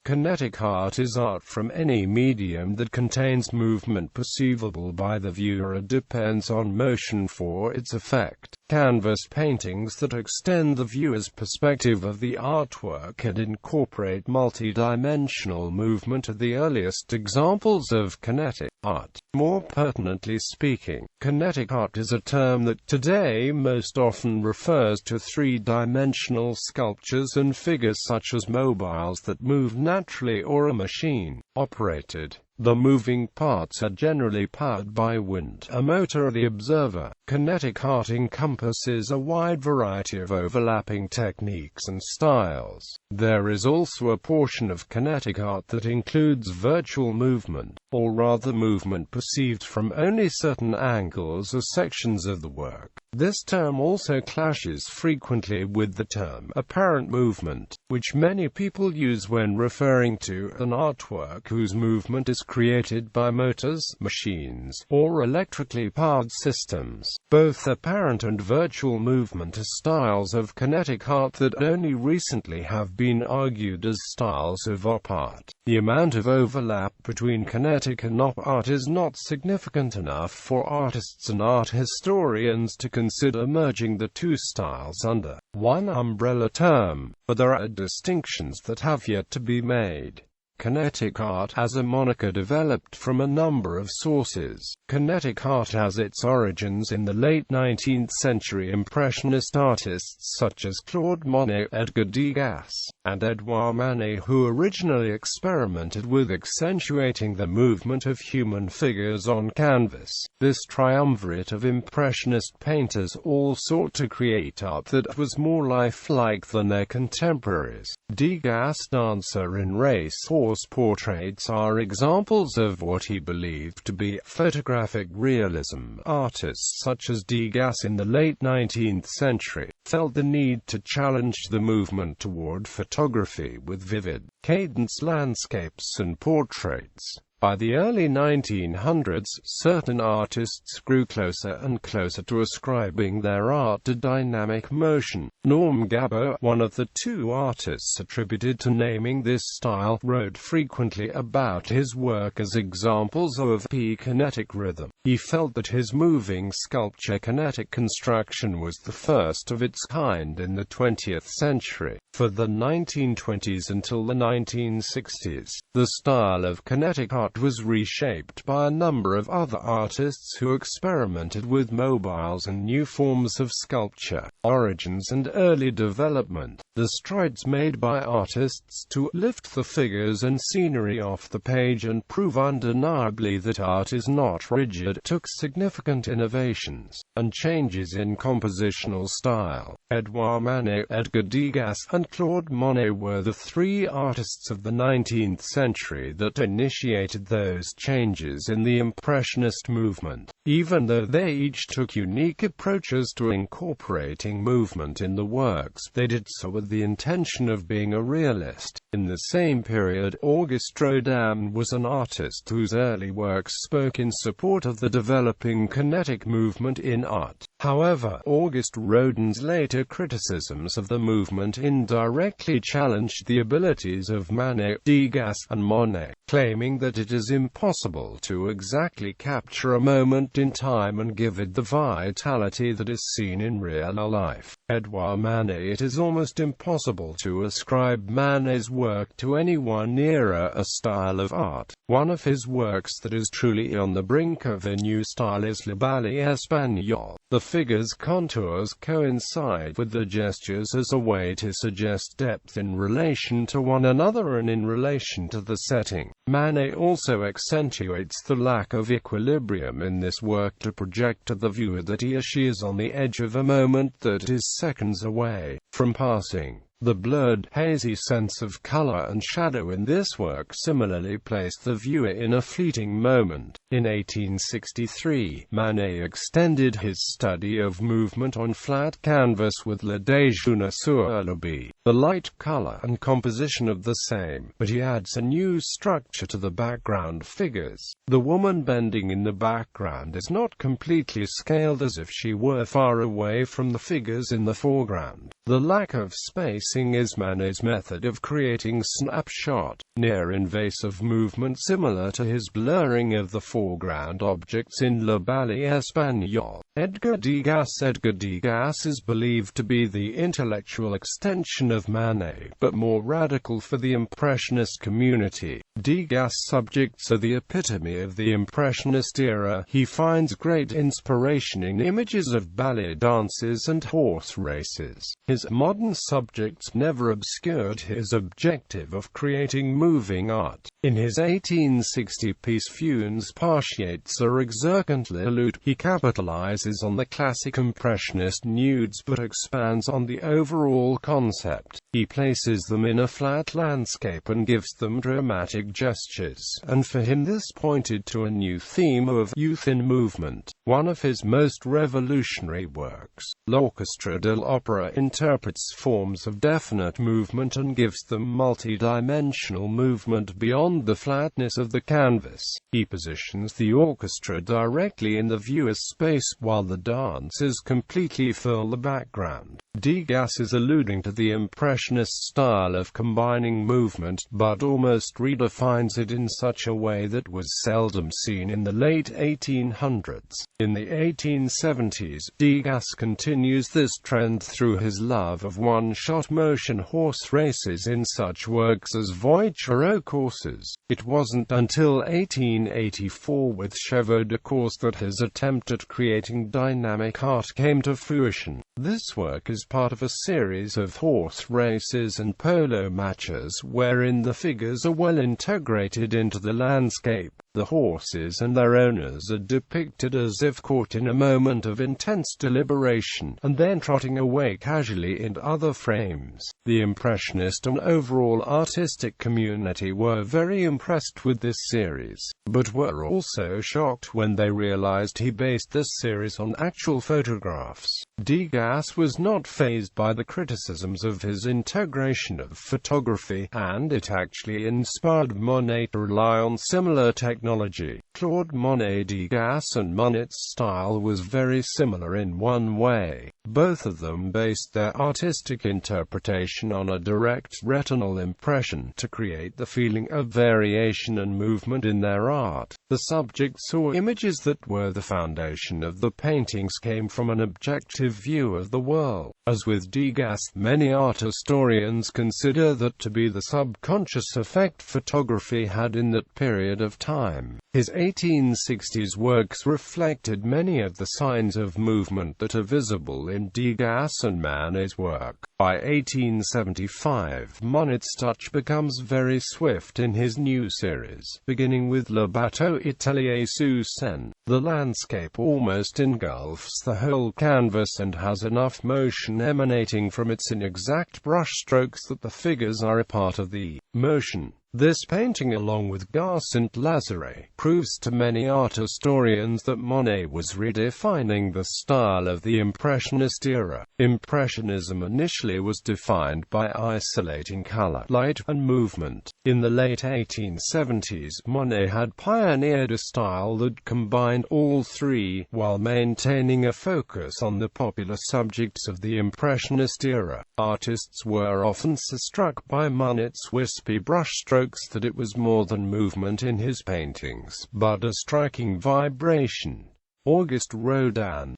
Kinetic art is art from any medium that contains movement perceivable by the viewer. It depends on motion for its effect. Canvas paintings that extend the viewer's perspective of the artwork and incorporate multidimensional movement are the earliest examples of kinetic art. More pertinently speaking, kinetic art is a term that today most often refers to three-dimensional sculptures and figures such as mobiles that move naturally or a machine operated. The moving parts are generally powered by wind, a motor of the observer. Kinetic art encompasses a wide variety of overlapping techniques and styles. There is also a portion of kinetic art that includes virtual movement, or rather movement perceived from only certain angles or sections of the work. This term also clashes frequently with the term apparent movement, which many people use when referring to an artwork whose movement is created by motors, machines, or electrically powered systems. Both apparent and virtual movement are styles of kinetic art that only recently have been argued as styles of op art. The amount of overlap between kinetic and op art is not significant enough for artists and art historians to consider merging the two styles under one umbrella term, but there are distinctions that have yet to be made. Kinetic art as a moniker developed from a number of sources. Kinetic art has its origins in the late 19th century Impressionist artists such as Claude Monet, Edgar Degas, and Edouard Manet, who originally experimented with accentuating the movement of human figures on canvas. This triumvirate of Impressionist painters all sought to create art that was more lifelike than their contemporaries. Degas' dancer in race-horse portraits are examples of what he believed to be photographic realism. Artists such as Degas in the late 19th century felt the need to challenge the movement toward photography with vivid, cadenced landscapes and portraits. By the early 1900s, certain artists grew closer and closer to ascribing their art to dynamic motion. Naum Gabo, one of the two artists attributed to naming this style, wrote frequently about his work as examples of kinetic rhythm. He felt that his moving sculpture kinetic construction was the first of its kind in the 20th century. For the 1920s until the 1960s, the style of kinetic art was reshaped by a number of other artists who experimented with mobiles and new forms of sculpture. Origins and early development. The strides made by artists to lift the figures and scenery off the page and prove undeniably that art is not rigid took significant innovations and changes in compositional style. Edouard Manet, Edgar Degas, and Claude Monet were the three artists of the 19th century that initiated those changes in the Impressionist movement. Even though they each took unique approaches to incorporating movement in the works, they did so with the intention of being a realist. In the same period, Auguste Rodin was an artist whose early works spoke in support of the developing kinetic movement in art. However, Auguste Rodin's later criticisms of the movement indirectly challenged the abilities of Manet, Degas, and Monet, claiming that it is impossible to exactly capture a moment in time and give it the vitality that is seen in real life. Edouard Manet. It is almost impossible to ascribe Manet's work to any one era, a style of art. One of his works that is truly on the brink of a new style is Le Ballet Espagnol. The figures' contours coincide with the gestures as a way to suggest depth in relation to one another and in relation to the setting. Manet also accentuates the lack of equilibrium in this work to project to the viewer that he or she is on the edge of a moment that is seconds away from passing. The blurred, hazy sense of color and shadow in this work similarly placed the viewer in a fleeting moment. In 1863, Manet extended his study of movement on flat canvas with Le Déjeuner sur l'Aube. the light, color, and composition of the same, but he adds a new structure to the background figures. The woman bending in the background is not completely scaled as if she were far away from the figures in the foreground. The lack of spacing is Manet's method of creating snapshot, near-invasive movement similar to his blurring of the foreground objects in Le Ballet Espagnol. Edgar Degas is believed to be the intellectual extension of Manet, but more radical for the Impressionist community. Degas' subjects are the epitome of the Impressionist era. He finds great inspiration in images of ballet dances and horse races. His modern subjects never obscured his objective of creating moving art. In his 1860 piece Funes Partiates a Exercantly Allude, he capitalizes on the classic Impressionist nudes but expands on the overall concept. He places them in a flat landscape and gives them dramatic gestures, and for him this pointed to a new theme of youth in movement. One of his most revolutionary works, L'Orchestre de l'Opera, interprets forms of definite movement and gives them multidimensional movement beyond the flatness of the canvas. He positions the orchestra directly in the viewer's space, while the dancers completely fill the background. Degas is alluding to the Impressionist style of combining movement, but almost redefines it in such a way that was seldom seen in the late 1800s. In the 1870s, Degas continues this trend through his love of one-shot motion horse races in such works as Voiture courses. It wasn't until 1884 with Chevaux de course that his attempt at creating dynamic art came to fruition. This work is part of a series of horse races and polo matches wherein the figures are well integrated into the landscape. The horses and their owners are depicted as if caught in a moment of intense deliberation, and then trotting away casually in other frames. The Impressionist and overall artistic community were very impressed with this series, but were also shocked when they realized he based this series on actual photographs. Degas was not fazed by the criticisms of his integration of photography, and it actually inspired Monet to rely on similar technology. Claude Monet. Degas and Monet's style was very similar in one way. Both of them based their artistic interpretation on a direct retinal impression to create the feeling of variation and movement in their art. The subjects or images that were the foundation of the paintings came from an objective view of the world. As with Degas, many art historians consider that to be the subconscious effect photography had in that period of time. His 1860s works reflected many of the signs of movement that are visible in Degas and Manet's work. By 1875, Monet's touch becomes very swift in his new series, beginning with Le Bateau Italien sous Seine. The landscape almost engulfs the whole canvas and has enough motion emanating from its inexact brushstrokes that the figures are a part of the motion. This painting, along with Gare Saint-Lazare, proves to many art historians that Monet was redefining the style of the Impressionist era. Impressionism initially was defined by isolating color, light, and movement. In the late 1870s, Monet had pioneered a style that combined all three, while maintaining a focus on the popular subjects of the Impressionist era. Artists were often so struck by Monet's wispy brushstrokes that it was more than movement in his paintings, but a striking vibration. Auguste Rodin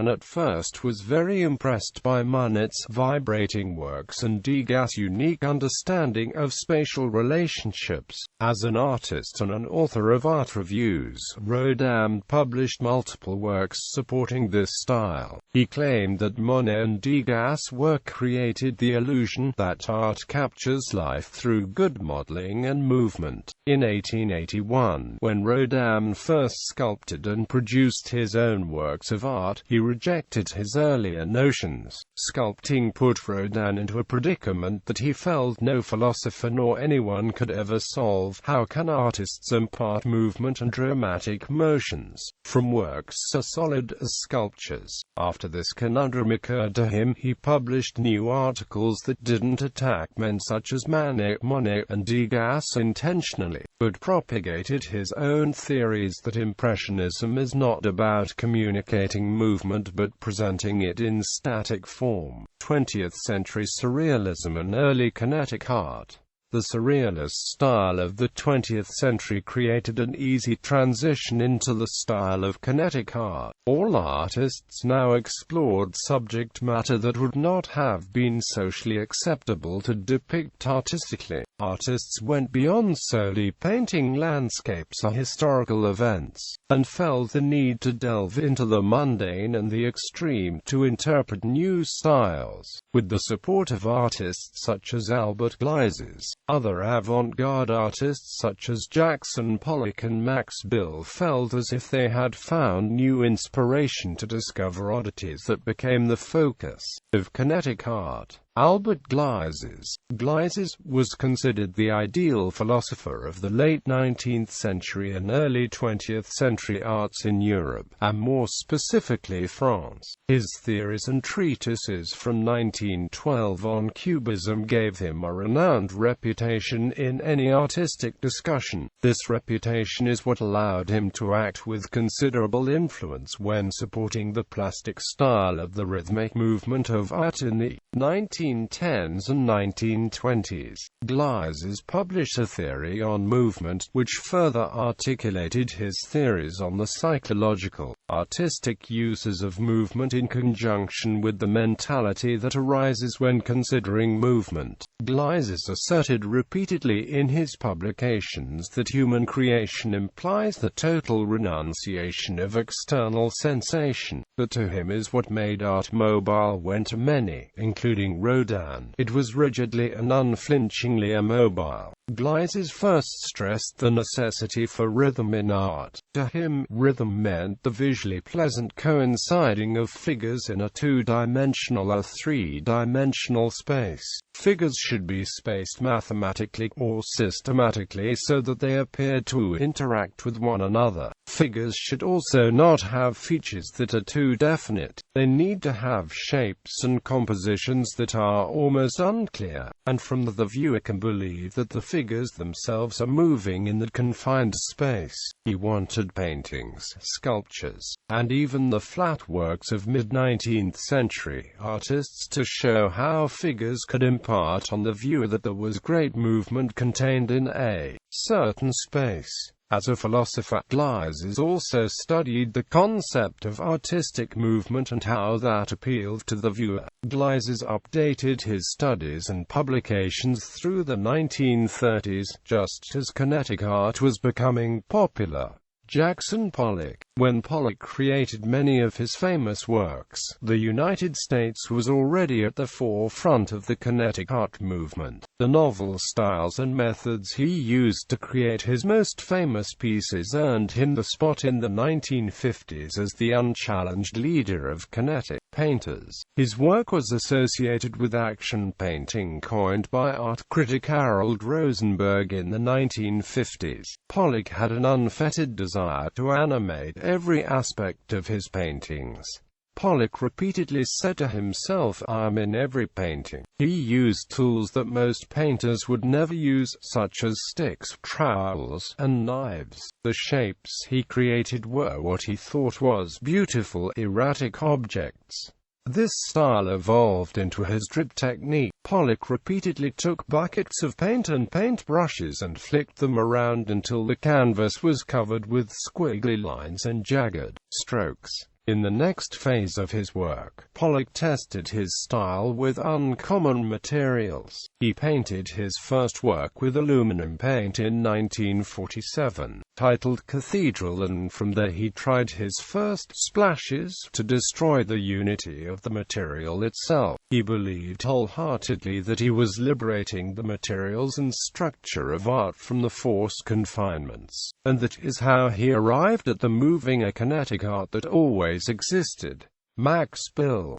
at first was very impressed by Manet's vibrating works and Degas' unique understanding of spatial relationships. As an artist and an author of art reviews, Rodin published multiple works supporting this style. He claimed that Monet and Degas' work created the illusion that art captures life through good modeling and movement. In 1881, when Rodin first sculpted a and produced his own works of art. He rejected his earlier notions. Sculpting put Rodin into a predicament that he felt no philosopher nor anyone could ever solve. How can artists impart movement and dramatic motions from works so solid as sculptures? After this conundrum occurred to him, he published new articles that didn't attack men such as Manet, Monet, and Degas intentionally, but propagated his own theories that Impressionism is not about communicating movement but presenting it in static form. 20th century Surrealism and early Kinetic art. The Surrealist style of the 20th century created an easy transition into the style of Kinetic art. All artists now explored subject matter that would not have been socially acceptable to depict artistically. Artists went beyond solely painting landscapes or historical events, and felt the need to delve into the mundane and the extreme to interpret new styles. With the support of artists such as Albert Gleizes, other avant-garde artists such as Jackson Pollock and Max Bill felt as if they had found new inspiration to discover oddities that became the focus of Kinetic art. Albert Gleizes. Gleizes was considered the ideal philosopher of the late 19th century and early 20th century arts in Europe, and more specifically France. His theories and treatises from 1912 on Cubism gave him a renowned reputation in any artistic discussion. This reputation is what allowed him to act with considerable influence when supporting the plastic style of the rhythmic movement of art in the 1910s and 1920s. Gleizes published a theory on movement, which further articulated his theories on the psychological, artistic uses of movement in conjunction with the mentality that arises when considering movement. Gleizes asserted repeatedly in his publications that human creation implies the total renunciation of external sensation. That to him is what made art mobile when to many, including Rodin, it was rigidly and unflinchingly immobile. Gleizes first stressed the necessity for rhythm in art. To him, rhythm meant the visually pleasant coinciding of figures in a two-dimensional or three-dimensional space. Figures should be spaced mathematically or systematically so that they appear to interact with one another. Figures should also not have features that are too definite. They need to have shapes and compositions that are almost unclear, and from that the viewer can believe that the figures themselves are moving in that confined space. He wanted paintings, sculptures, and even the flat works of mid-19th century artists to show how figures could impart on the viewer that there was great movement contained in a certain space. As a philosopher, Gleizes also studied the concept of artistic movement and how that appealed to the viewer. Gleizes updated his studies and publications through the 1930s, just as Kinetic art was becoming popular. Jackson Pollock. When Pollock created many of his famous works, the United States was already at the forefront of the Kinetic art movement. The novel styles and methods he used to create his most famous pieces earned him the spot in the 1950s as the unchallenged leader of Kinetic painters. His work was associated with action painting coined by art critic Harold Rosenberg in the 1950s. Pollock had an unfettered desire to animate every aspect of his paintings. Pollock repeatedly said to himself, "I'm in every painting." He used tools that most painters would never use, such as sticks, trowels, and knives. The shapes he created were what he thought was beautiful, erratic objects. This style evolved into his drip technique. Pollock repeatedly took buckets of paint and paintbrushes and flicked them around until the canvas was covered with squiggly lines and jagged strokes. In the next phase of his work, Pollock tested his style with uncommon materials. He painted his first work with aluminum paint in 1947, titled Cathedral, and from there he tried his first splashes to destroy the unity of the material itself. He believed wholeheartedly that he was liberating the materials and structure of art from the forced confinements, and that is how he arrived at the moving kinetic art that always existed. Max Bill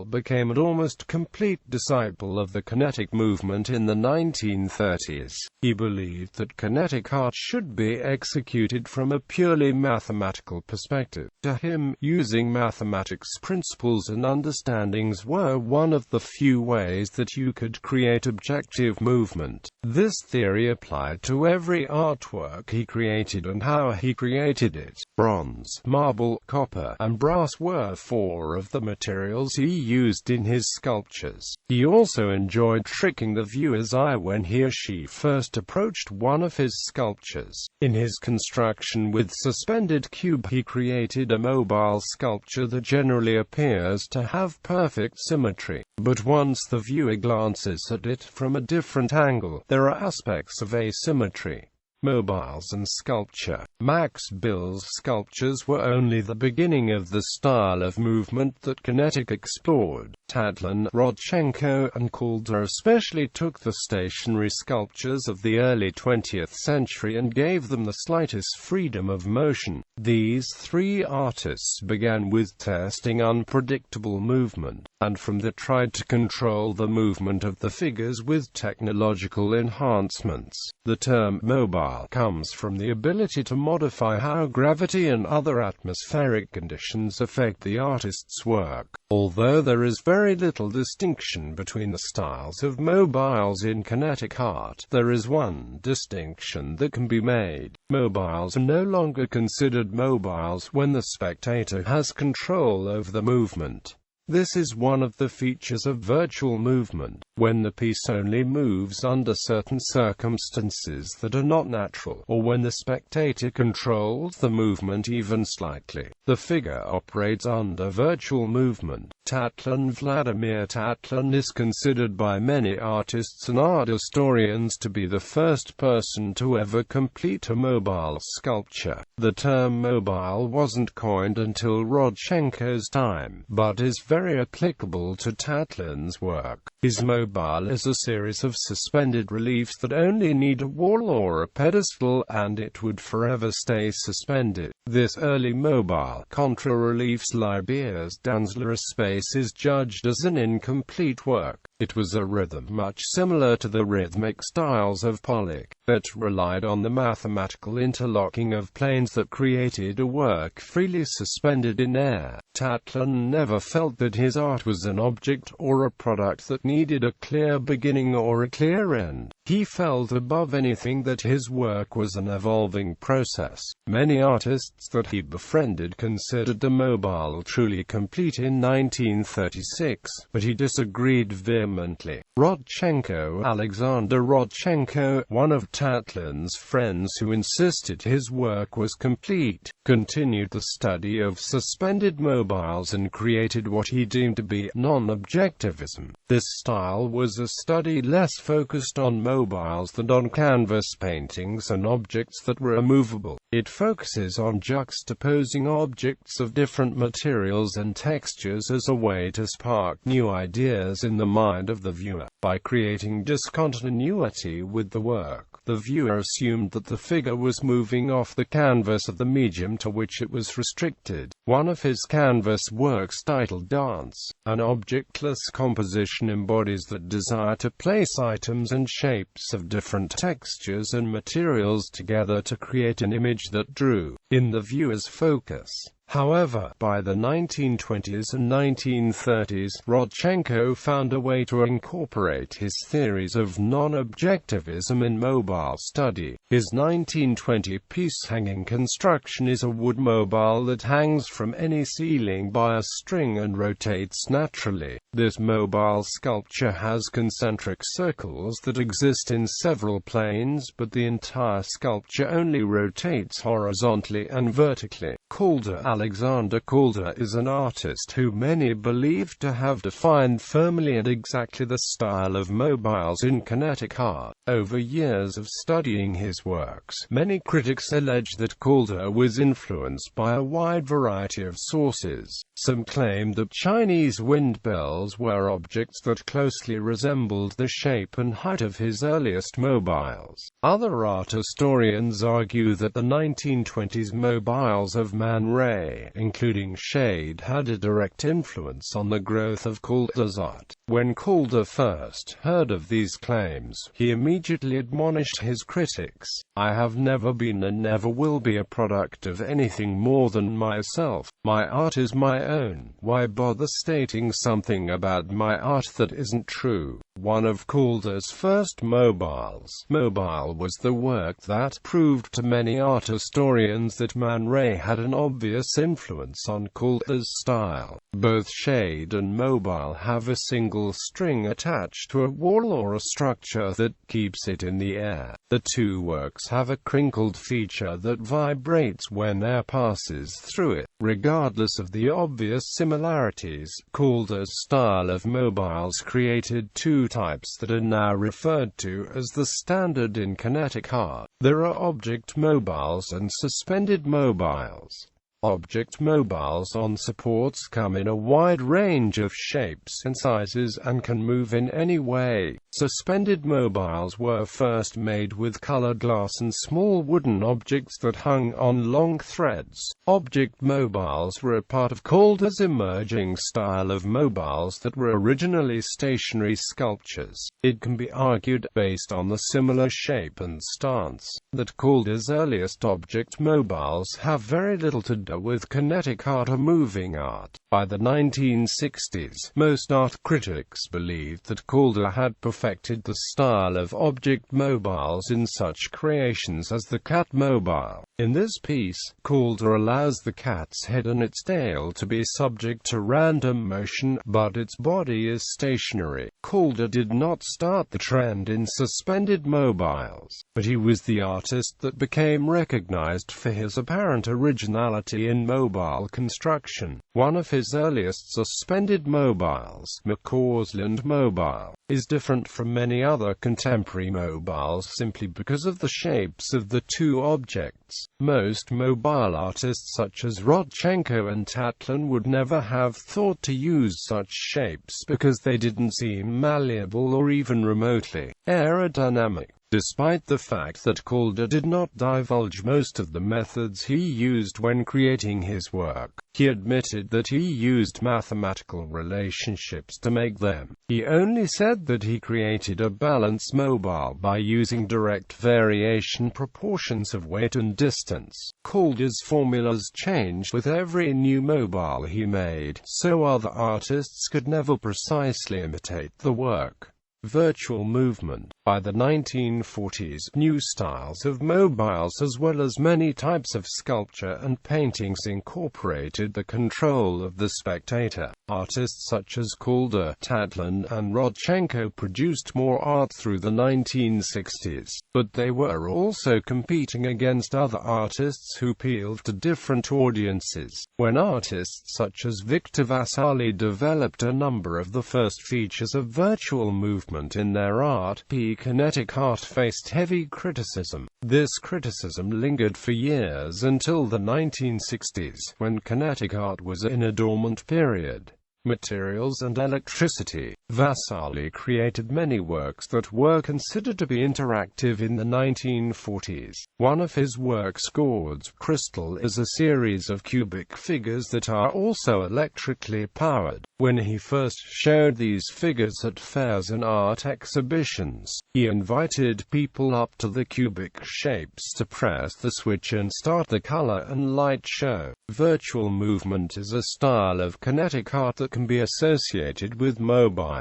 became an almost complete disciple of the kinetic movement in the 1930s. He believed that kinetic art should be executed from a purely mathematical perspective. To him, using mathematics principles and understandings were one of the few ways that you could create objective movement. This theory applied to every artwork he created and how he created it. Bronze, marble, copper, and brass were four of the materials he used in his sculptures. He also enjoyed tricking the viewer's eye when he or she first approached one of his sculptures. In his construction with suspended cube, he created a mobile sculpture that generally appears to have perfect symmetry. But once the viewer glances at it from a different angle, there are aspects of asymmetry. Mobiles and sculpture. Max Bill's sculptures were only the beginning of the style of movement that Kinetic explored. Tatlin, Rodchenko, and Calder especially took the stationary sculptures of the early 20th century and gave them the slightest freedom of motion. These three artists began with testing unpredictable movement, and from there tried to control the movement of the figures with technological enhancements. The term mobile comes from the ability to modify how gravity and other atmospheric conditions affect the artist's work. Although there is very little distinction between the styles of mobiles in kinetic art, there is one distinction that can be made. Mobiles are no longer considered mobiles when the spectator has control over the movement. This is one of the features of virtual movement, when the piece only moves under certain circumstances that are not natural, or when the spectator controls the movement even slightly. The figure operates under virtual movement. Tatlin. Vladimir Tatlin is considered by many artists and art historians to be the first person to ever complete a mobile sculpture. The term mobile wasn't coined until Rodchenko's time, but is very applicable to Tatlin's work. His mobile is a series of suspended reliefs that only need a wall or a pedestal, and it would forever stay suspended. This early mobile contra-reliefs Libier's Danzler space is judged as an incomplete work. It was a rhythm much similar to the rhythmic styles of Pollock, that relied on the mathematical interlocking of planes that created a work freely suspended in air. Tatlin never felt that his art was an object or a product that needed a clear beginning or a clear end. He felt above anything that his work was an evolving process. Many artists that he befriended considered the mobile truly complete in 1936, but he disagreed vehemently. Rodchenko. Alexander Rodchenko, one of Tatlin's friends who insisted his work was complete, continued the study of suspended mobiles and created what he deemed to be non-objectivism. This style was a study less focused on mobiles than on canvas paintings and objects that were immovable. It focuses on juxtaposing objects of different materials and textures as a way to spark new ideas in the mind of the viewer. By creating discontinuity with the work, the viewer assumed that the figure was moving off the canvas of the medium to which it was restricted. One of his canvas works, titled Dance, an objectless composition, embodies that desire to place items and shapes of different textures and materials together to create an image that drew in the viewer's focus. However, by the 1920s and 1930s, Rodchenko found a way to incorporate his theories of non-objectivism in mobile study. His 1920 piece Hanging Construction is a wood mobile that hangs from any ceiling by a string and rotates naturally. This mobile sculpture has concentric circles that exist in several planes, but the entire sculpture only rotates horizontally and vertically. Calder. Alexander Calder is an artist who many believe to have defined firmly and exactly the style of mobiles in kinetic art. Over years of studying his works, many critics allege that Calder was influenced by a wide variety of sources. Some claim that Chinese wind bells were objects that closely resembled the shape and height of his earliest mobiles. Other art historians argue that the 1920s mobiles of Manet, including shade, had a direct influence on the growth of Calder's art. When Calder first heard of these claims, he immediately admonished his critics, "I have never been and never will be a product of anything more than myself. My art is my own. Why bother stating something about my art that isn't true?" One of Calder's first mobiles, Mobile, was the work that proved to many art historians that Manet had an obvious influence on Calder's style. Both shade and mobile have a single string attached to a wall or a structure that keeps it in the air. The two works have a crinkled feature that vibrates when air passes through it. Regardless of the obvious similarities, Calder's style of mobiles created two types that are now referred to as the standard in kinetic art. There are object mobiles and suspended mobiles. Object mobiles on supports come in a wide range of shapes and sizes and can move in any way. Suspended mobiles were first made with colored glass and small wooden objects that hung on long threads. Object mobiles were a part of Calder's emerging style of mobiles that were originally stationary sculptures. It can be argued, based on the similar shape and stance, that Calder's earliest object mobiles have very little to do with kinetic art or moving art. By the 1960s, most art critics believed that Calder had perfected the style of object mobiles in such creations as the cat mobile. In this piece, Calder allows the cat's head and its tail to be subject to random motion, but its body is stationary. Calder did not start the trend in suspended mobiles, but he was the artist that became recognized for his apparent originality in mobile construction. One of his earliest suspended mobiles, McCausland Mobile, is different from many other contemporary mobiles simply because of the shapes of the two objects. Most mobile artists such as Rodchenko and Tatlin would never have thought to use such shapes because they didn't seem malleable or even remotely aerodynamic. Despite the fact that Calder did not divulge most of the methods he used when creating his work, he admitted that he used mathematical relationships to make them. He only said that he created a balanced mobile by using direct variation proportions of weight and distance. Calder's formulas changed with every new mobile he made, so other artists could never precisely imitate the work. Virtual movement. By the 1940s, new styles of mobiles as well as many types of sculpture and paintings incorporated the control of the spectator. Artists such as Calder, Tatlin, and Rodchenko produced more art through the 1960s, but they were also competing against other artists who appealed to different audiences. When artists such as Victor Vasari developed a number of the first features of virtual movement in their art, kinetic art faced heavy criticism. This criticism lingered for years until the 1960s, when kinetic art was in a dormant period. Materials and electricity. Vasari created many works that were considered to be interactive in the 1940s. One of his works, Quartz Crystal, is a series of cubic figures that are also electrically powered. When he first showed these figures at fairs and art exhibitions, he invited people up to the cubic shapes to press the switch and start the color and light show. Virtual movement is a style of kinetic art that can be associated with mobiles.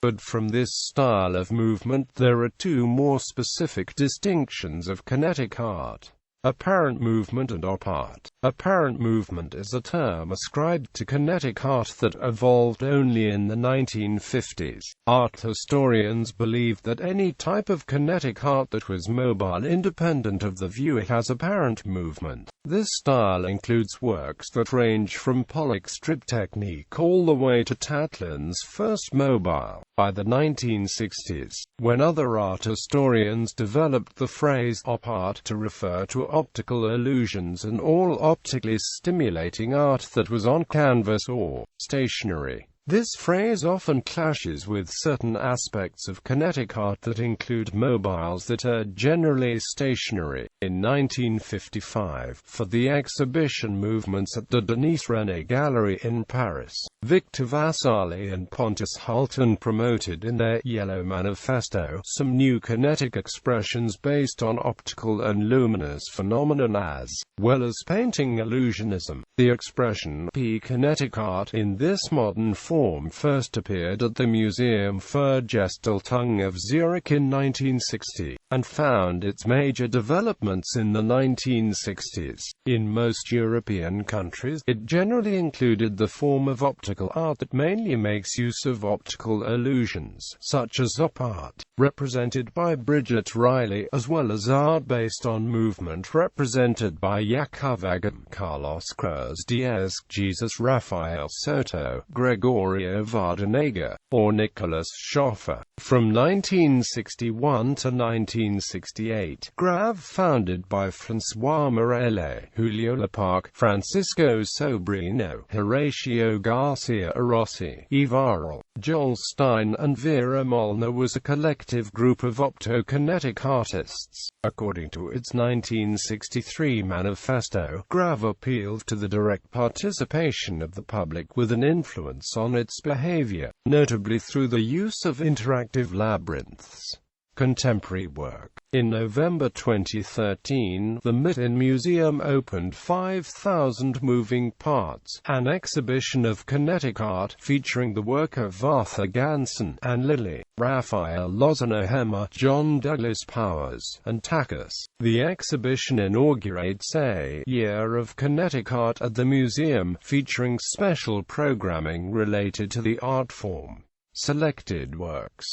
But from this style of movement there are two more specific distinctions of kinetic art: apparent movement and op art. Apparent movement is a term ascribed to kinetic art that evolved only in the 1950s. Art historians believe that any type of kinetic art that was mobile independent of the viewer has apparent movement. This style includes works that range from Pollock's strip technique all the way to Tatlin's first mobile. By the 1960s, when other art historians developed the phrase op art to refer to optical illusions and all optically stimulating art that was on canvas or stationary. This phrase often clashes with certain aspects of kinetic art that include mobiles that are generally stationary. In 1955, for the exhibition Movements at the Denis René Gallery in Paris, Victor Vasari and Pontus Hultén promoted in their Yellow Manifesto some new kinetic expressions based on optical and luminous phenomenon as well as painting illusionism. The expression P-kinetic art in this modern form first appeared at the Museum für Gestaltung of Zurich in 1960, and found its major developments in the 1960s. In most European countries, it generally included the form of optical art that mainly makes use of optical illusions, such as op art, represented by Bridget Riley, as well as art based on movement represented by Jakob Agadam, Carlos Cruz Diaz, Jesus Rafael Soto, Gregorio Vardanega, or Nicolas Schoffer. From 1961 to 1968, Grave founded by François Morellet, Julio Leparc, Francisco Sobrino, Horatio Garcia Rossi, Ivarl, Joel Stein and Vera Molnar was a collective group of optokinetic artists. According to its 1963 manifesto, Grave appealed to the direct participation of the public with an influence on its behavior, notably through the use of interactive labyrinths. Contemporary work. In November 2013, the Manet Museum opened 5,000 Moving Parts, an exhibition of kinetic art featuring the work of Arthur Ganson and Lily, Raphael Lozano-Hema, John Douglas Powers, and Takas. The exhibition inaugurates a year of kinetic art at the museum, featuring special programming related to the art form. Selected works.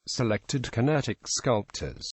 Selected kinetic sculptors.